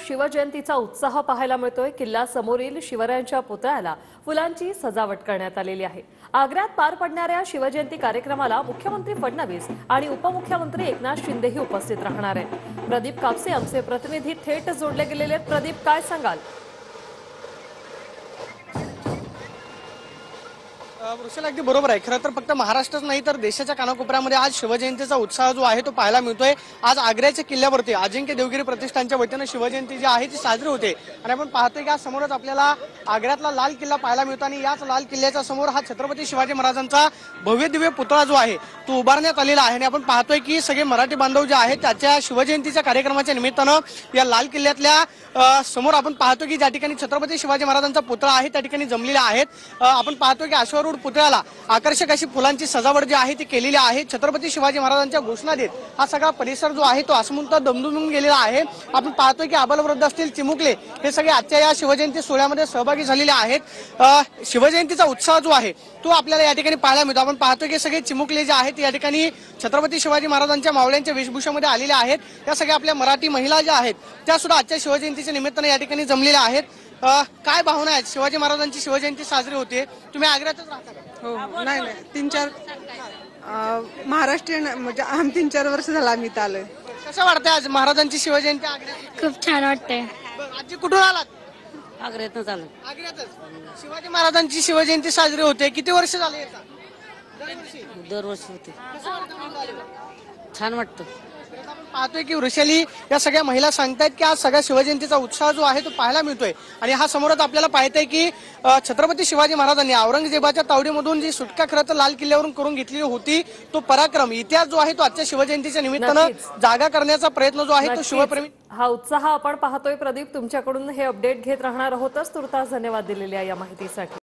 शिवजयंतीचा उत्साह पाहायला मिळतोय। किल्ला समोरील शिवरायांच्या पुतळ्याला फुलांची सजावट करण्यात आलेली आहे। आग्र्यात पार पडणाऱ्या शिवजयंती कार्यक्रमाला मुख्यमंत्री फडणवीस आणि उपमुख्यमंत्री एकनाथ शिंदेही उपस्थित राहणार आहेत। प्रदीप कापसे आमचे प्रतिनिधी थेट जोडले गेलेले आहेत। प्रदीप, काय सांगाल? वृषाला अगदी बरोबर आहे। खरं तर फक्त महाराष्ट्रच नाही तर देशाच्या कानाकोपऱ्यामध्ये आज शिवजयंतीचा उत्साह जो आहे तो पाहायला मिळतोय। आज आग्र्याच्या किल्ल्यावरती अजिंक्य देवगिरी प्रतिष्ठानच्या वतीनं शिवजयंती जी आहे ती साजरी होते आणि आपण पाहतोय की आज समोरच आपल्याला आग्र्यातला लाल किल्ला पाहायला मिळतो आणि याच लाल किल्ल्याच्या समोर हा छत्रपती शिवाजी महाराजांचा भव्य दिव्य पुतळा जो आहे तो उभारण्यात आलेला आहे आणि आपण पाहतोय की सगळे मराठी बांधव जे आहेत त्याच्या शिवजयंतीच्या कार्यक्रमाच्या निमित्तानं या लाल किल्ल्यातल्या समोर आपण पाहतो की ज्या ठिकाणी छत्रपती शिवाजी महाराजांचा पुतळा आहे त्या ठिकाणी जमलेला आहेत। आपण पाहतो की अश्वारूढ पुतळ्याला आकर्षक अशी फुलांची सजावट जी आहे ती केलेली आहे। छत्रपती शिवाजी महाराजांच्या घोषणा देत हा सगळा परिसर जो आहे तो आसमंत दमदमून गेलेला आहे। आपण पाहतोय की आबालवृद्ध असतील, चिमुकले हे सगळे आजच्या या शिवजयंती सोहळ्यामध्ये सहभागी झालेले आहेत। शिवजयंतीचा उत्साह जो आहे तो आपल्याला या ठिकाणी पाहायला मिळतो। आपण पाहतोय की सगळे चिमुकले जे आहेत या ठिकाणी छत्रपती शिवाजी महाराजांच्या मावळ्यांच्या वेशभूषेमध्ये आलेले आहेत। त्या सगळ्या आपल्या मराठी महिला ज्या आहेत त्या सुद्धा आजच्या शिवजयंतीच्या निमित्ताने या ठिकाणी जमलेल्या आहेत। काय भावना आहेत? शिवाजी महाराजांची शिवजयंती साजरी होते, तुम्ही आग्र्यातच राहता का? हो, नाही 3-4 महाराष्ट्रीयन म्हणजे 3-4 वर्ष झालं आम्ही इथं आलोय। कसं वाटतंय आज महाराजांची शिवजयंती आग्र्यात? खूप छान वाटतंय। आजी कुठून आलात? आग्र्यातनं चालू आग्र्यातच। शिवाजी महाराजांची शिवजयंती साजरी होते, किती वर्ष झाले याचा? दरवर्षी होते। कसं वाटतं तुम्हाला आलेलं? छान वाटतं। आपण पाहतोय की वृषाली या सगळ्या महिला सांगतायत की आज सगळ्या शिवजयंतीचा उत्साह जो आहे तो पाहायला मिळतोय आणि हा समोरच आपल्याला पाहतंय की छत्रपती शिवाजी महाराजांनी औरंगजेबाच्या तावडीमधून जी सुटका खरं तर लाल किल्ल्यावरून करून घेतलेली होती तो पराक्रम इतिहास जो आहे तो आजच्या शिवजयंतीच्या निमित्तानं जागा करण्याचा प्रयत्न जो आहे तो शिवप्रेमी हा उत्साह आपण पाहतोय। प्रदीप, तुमच्याकडून हे अपडेट घेत राहणार आहोतच। तुर्तास धन्यवाद दिलेल्या या माहितीसाठी।